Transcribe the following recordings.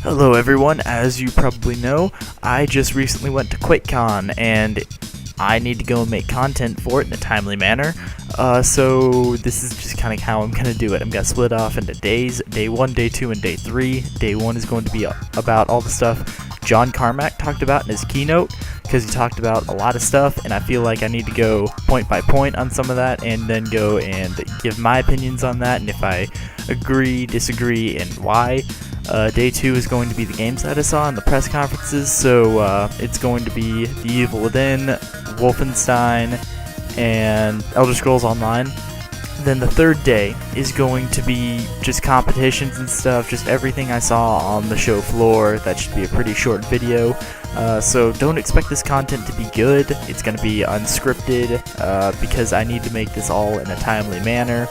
Hello everyone, as you probably know, I just recently went to Quakecon, and I need to go and make content for it in a timely manner, so this is just kind of how I'm going to do it. I'm going to split off into days, day 1, day 2, and day 3. Day 1 is going to be about all the stuff John Carmack talked about in his keynote, because he talked about a lot of stuff, and I feel like I need to go point by point on some of that, and then go and give my opinions on that, and if I agree, disagree, and why. Day 2 is going to be the games that I saw in the press conferences, so it's going to be The Evil Within, Wolfenstein, and Elder Scrolls Online. Then the third day is going to be just competitions and stuff, just everything I saw on the show floor. That should be a pretty short video, so don't expect this content to be good. It's going to be unscripted, because I need to make this all in a timely manner.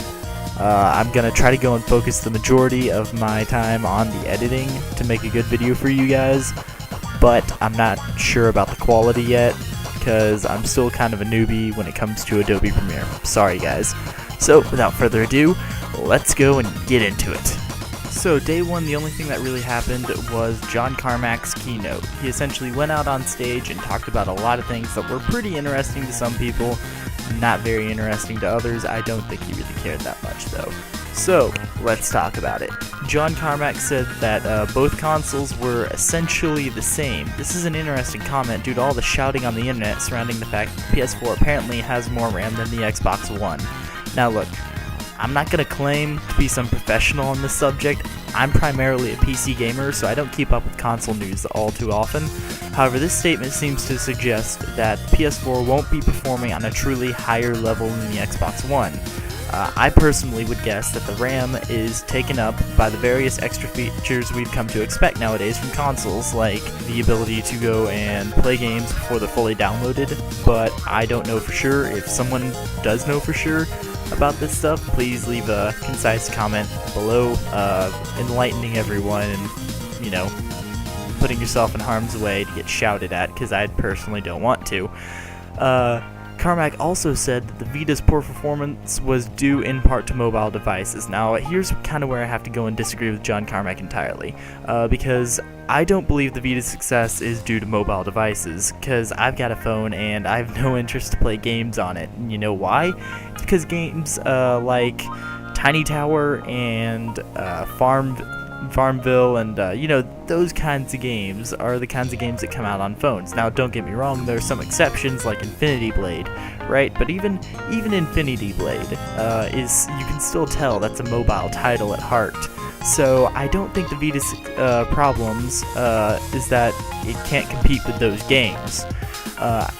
I'm going to try to go and focus the majority of my time on the editing to make a good video for you guys, but I'm not sure about the quality yet, because I'm still kind of a newbie when it comes to Adobe Premiere. Sorry guys. So without further ado, let's go and get into it. So day 1, the only thing that really happened was John Carmack's keynote. He essentially went out on stage and talked about a lot of things that were pretty interesting to some people, not very interesting to others. I don't think he really cared that much though. So let's talk about it. John Carmack said that both consoles were essentially the same. This is an interesting comment due to all the shouting on the internet surrounding the fact that the PS4 apparently has more RAM than the Xbox One. Now look, I'm not going to claim to be some professional on this subject. I'm primarily a PC gamer, so I don't keep up with console news all too often. However, this statement seems to suggest that the PS4 won't be performing on a truly higher level than the Xbox One. I personally would guess that the RAM is taken up by the various extra features we've come to expect nowadays from consoles, like the ability to go and play games before they're fully downloaded, but I don't know for sure. If someone does know for sure about this stuff, please leave a concise comment below, enlightening everyone and, you know, putting yourself in harm's way to get shouted at, because I personally don't want to. Carmack also said that the Vita's poor performance was due in part to mobile devices. Now, here's kind of where I have to go and disagree with John Carmack entirely, because I don't believe the Vita's success is due to mobile devices, because I've got a phone and I have no interest to play games on it. And you know why? It's because games like Tiny Tower and Farmville and, you know, those kinds of games are the kinds of games that come out on phones. Now, don't get me wrong, there are some exceptions like Infinity Blade, right? But even Infinity Blade you can still tell that's a mobile title at heart. So I don't think the Vita's problems is that it can't compete with those games.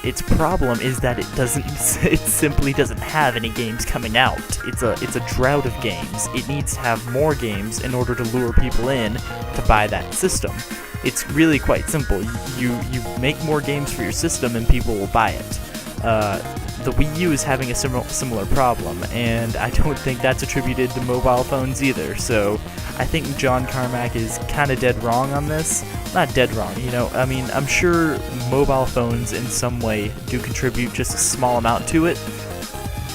Its problem is that it simply doesn't have any games coming out. It's a drought of games. It needs to have more games in order to lure people in to buy that system. It's really quite simple. You make more games for your system and people will buy it. The Wii U is having a similar problem, and I don't think that's attributed to mobile phones either, so I think John Carmack is kind of dead wrong on this. Not dead wrong, you know, I mean, I'm sure mobile phones in some way do contribute just a small amount to it,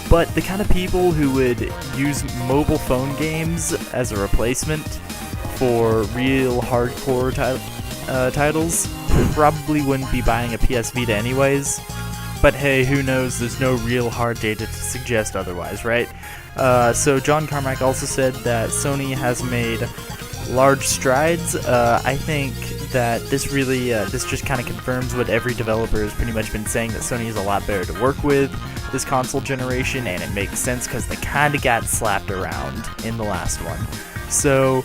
but the kind of people who would use mobile phone games as a replacement for real hardcore titles probably wouldn't be buying a PS Vita anyways. But hey, who knows, there's no real hard data to suggest otherwise, right? So John Carmack also said that Sony has made large strides. I think that this just kind of confirms what every developer has pretty much been saying, that Sony is a lot better to work with this console generation, and it makes sense because they kind of got slapped around in the last one. So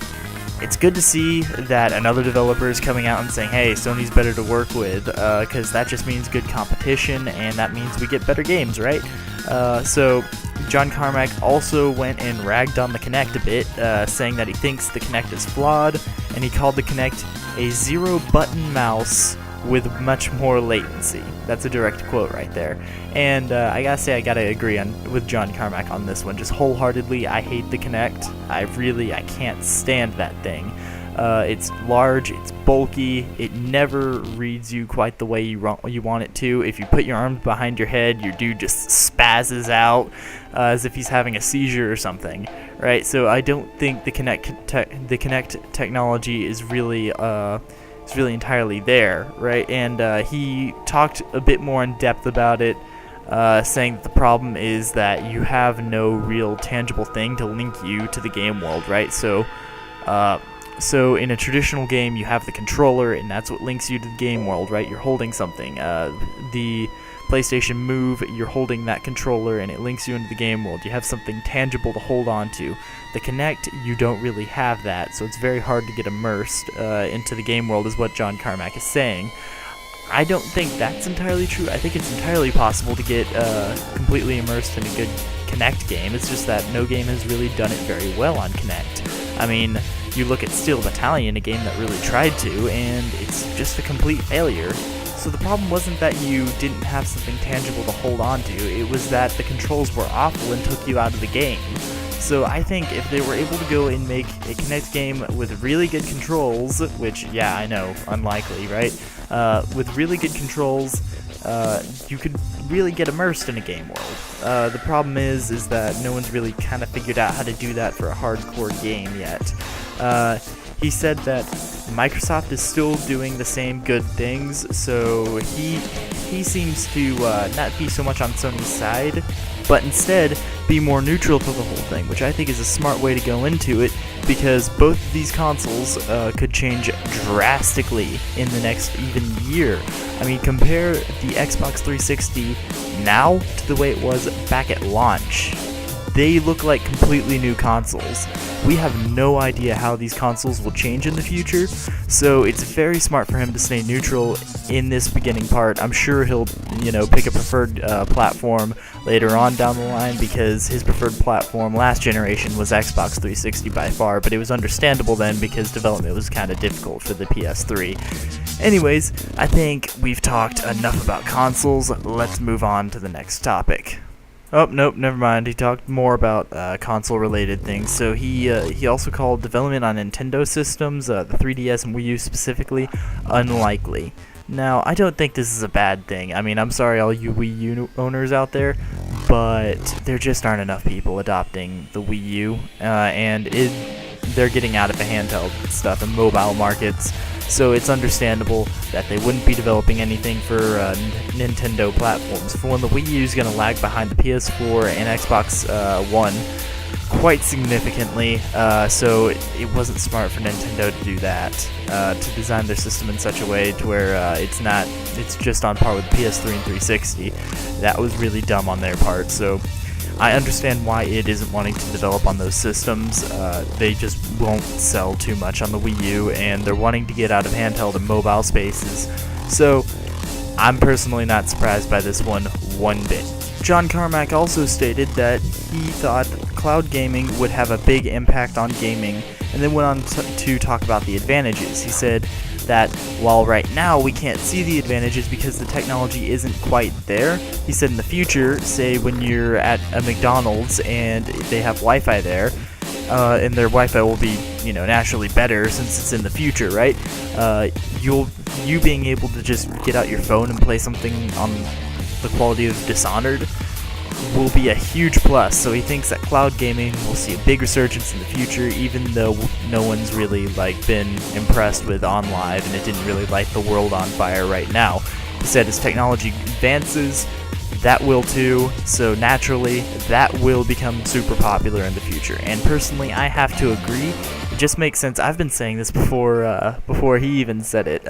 it's good to see that another developer is coming out and saying, hey, Sony's better to work with, because that just means good competition, and that means we get better games, right? So John Carmack also went and ragged on the Kinect a bit, saying that he thinks the Kinect is flawed, and he called the Kinect a zero-button mouse with much more latency. That's a direct quote right there. And I gotta say, I gotta agree with John Carmack on this one, just wholeheartedly. I hate the Kinect. I can't stand that thing. It's large, it's bulky, it never reads you quite the way you want it to. If you put your arms behind your head, your dude just spazzes out as if he's having a seizure or something, right? So I don't think the Kinect technology is really entirely there, right? And he talked a bit more in depth about it, saying that the problem is that you have no real tangible thing to link you to the game world, right? So in a traditional game, you have the controller, and that's what links you to the game world, right? You're holding something. The PlayStation Move, you're holding that controller, and it links you into the game world. You have something tangible to hold on to. The Kinect, you don't really have that, so it's very hard to get immersed into the game world, is what John Carmack is saying. I don't think that's entirely true. I think it's entirely possible to get completely immersed in a good Kinect game. It's just that no game has really done it very well on Kinect. I mean, you look at Steel Battalion, a game that really tried to, and it's just a complete failure. So the problem wasn't that you didn't have something tangible to hold on to, it was that the controls were awful and took you out of the game. So I think if they were able to go and make a Kinect game with really good controls, which, yeah, I know, unlikely, right? With really good controls, you could really get immersed in a game world. The problem is that no one's really kind of figured out how to do that for a hardcore game yet. He said that Microsoft is still doing the same good things, so he seems to not be so much on Sony's side, but instead be more neutral to the whole thing, which I think is a smart way to go into it, because both of these consoles could change drastically in the next even year. I mean, compare the Xbox 360 now to the way it was back at launch. They look like completely new consoles. We have no idea how these consoles will change in the future, so it's very smart for him to stay neutral in this beginning part. I'm sure he'll, pick a preferred platform later on down the line, because his preferred platform last generation was Xbox 360 by far, but it was understandable then because development was kind of difficult for the PS3. Anyways, I think we've talked enough about consoles. Let's move on to the next topic. Oh, nope, never mind. He talked more about console-related things. So he also called development on Nintendo systems, the 3DS and Wii U specifically, unlikely. Now, I don't think this is a bad thing. I mean, I'm sorry all you Wii U owners out there, but there just aren't enough people adopting the Wii U, and they're getting out of the handheld stuff and mobile markets. So it's understandable that they wouldn't be developing anything for Nintendo platforms. For one, the Wii U is going to lag behind the PS4 and Xbox One quite significantly, so it wasn't smart for Nintendo to do that, to design their system in such a way to where it's just on par with PS3 and 360. That was really dumb on their part, so I understand why it isn't wanting to develop on those systems. They just won't sell too much on the Wii U, and they're wanting to get out of handheld and mobile spaces. So I'm personally not surprised by this one bit. John Carmack also stated that he thought cloud gaming would have a big impact on gaming, and then went on to talk about the advantages. He said that while right now we can't see the advantages because the technology isn't quite there, he said in the future, say when you're at a McDonald's and they have Wi-Fi there, and their Wi-Fi will be, naturally better since it's in the future, right? You being able to just get out your phone and play something on the quality of Dishonored will be a huge plus. So he thinks that cloud gaming will see a big resurgence in the future, even though no one's really been impressed with OnLive, and it didn't really light the world on fire right now. He said as technology advances, that will too, so naturally that will become super popular in the future. And personally, I have to agree. It just makes sense. I've been saying this before he even said it.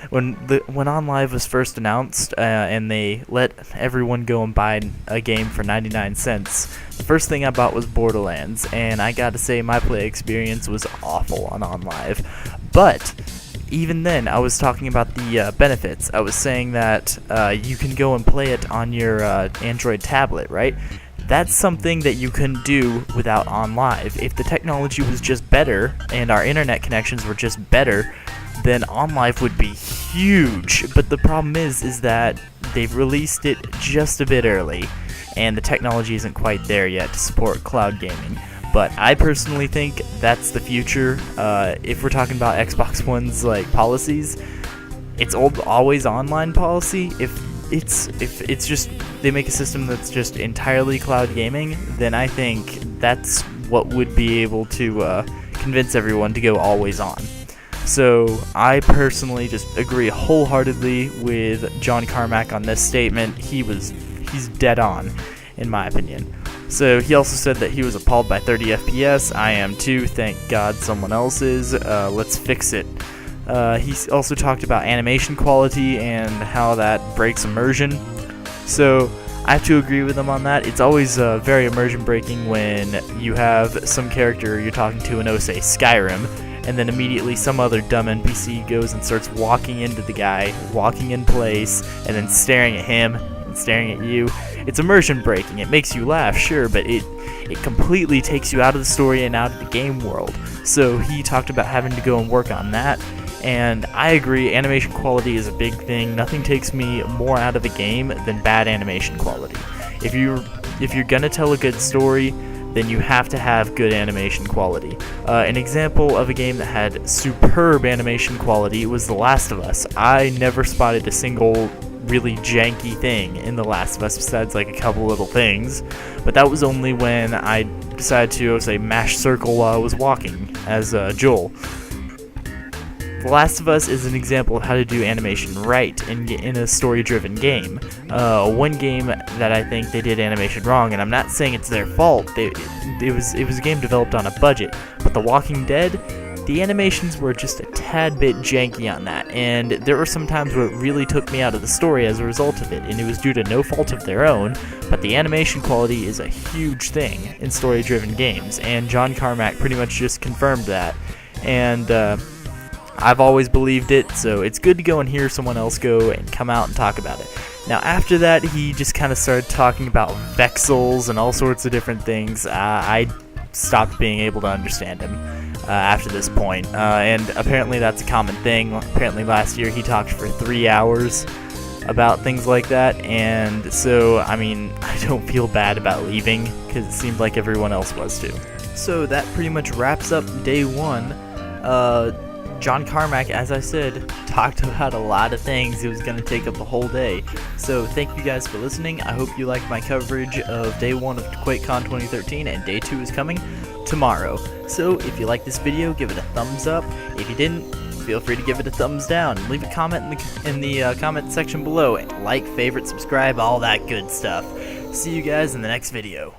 When OnLive was first announced, and they let everyone go and buy a game for 99 cents, the first thing I bought was Borderlands, and I gotta say my play experience was awful on OnLive. But even then, I was talking about the benefits. I was saying that you can go and play it on your Android tablet, right? That's something that you couldn't do without OnLive. If the technology was just better and our internet connections were just better, then OnLive would be huge. But the problem is that they've released it just a bit early, and the technology isn't quite there yet to support cloud gaming. but I personally think that's the future. If we're talking about Xbox One's like policies, it's always online policy. If it's just they make a system that's just entirely cloud gaming, then I think that's what would be able to convince everyone to go always on. So I personally just agree wholeheartedly with John Carmack on this statement. He's dead on, in my opinion. So he also said that he was appalled by 30 FPS. I am too. Thank God someone else is. Let's fix it. He also talked about animation quality and how that breaks immersion. So I have to agree with him on that. It's always very immersion breaking when you have some character you're talking to in, say, Skyrim, and then immediately some other dumb NPC goes and starts walking into the guy, walking in place, and then staring at him and staring at you. It's immersion breaking. It makes you laugh, sure, but it completely takes you out of the story and out of the game world. So he talked about having to go and work on that. And I agree, animation quality is a big thing. Nothing takes me more out of a game than bad animation quality. If you're gonna tell a good story, then you have to have good animation quality. An example of a game that had superb animation quality was The Last of Us. I never spotted a single really janky thing in The Last of Us besides like a couple little things, but that was only when I decided to, say, mash circle while I was walking as Joel. The Last of Us is an example of how to do animation right in a story-driven game. One game that I think they did animation wrong, and I'm not saying it's their fault, it was a game developed on a budget, but The Walking Dead, the animations were just a tad bit janky on that, and there were some times where it really took me out of the story as a result of it, and it was due to no fault of their own, but the animation quality is a huge thing in story-driven games, and John Carmack pretty much just confirmed that, and I've always believed it, so it's good to go and hear someone else go and come out and talk about it. Now after that, he just kind of started talking about vexels and all sorts of different things. I stopped being able to understand him after this point, and apparently that's a common thing. Apparently last year he talked for 3 hours about things like that, and so, I mean, I don't feel bad about leaving, because it seemed like everyone else was too. So that pretty much wraps up day one. John Carmack, as I said, talked about a lot of things. It was going to take up the whole day. So thank you guys for listening. I hope you liked my coverage of day one of Quakecon 2013, and day two is coming tomorrow. So if you like this video, give it a thumbs up. If you didn't, feel free to give it a thumbs down. Leave a comment in the comment section below. Like, favorite, subscribe, all that good stuff. See you guys in the next video.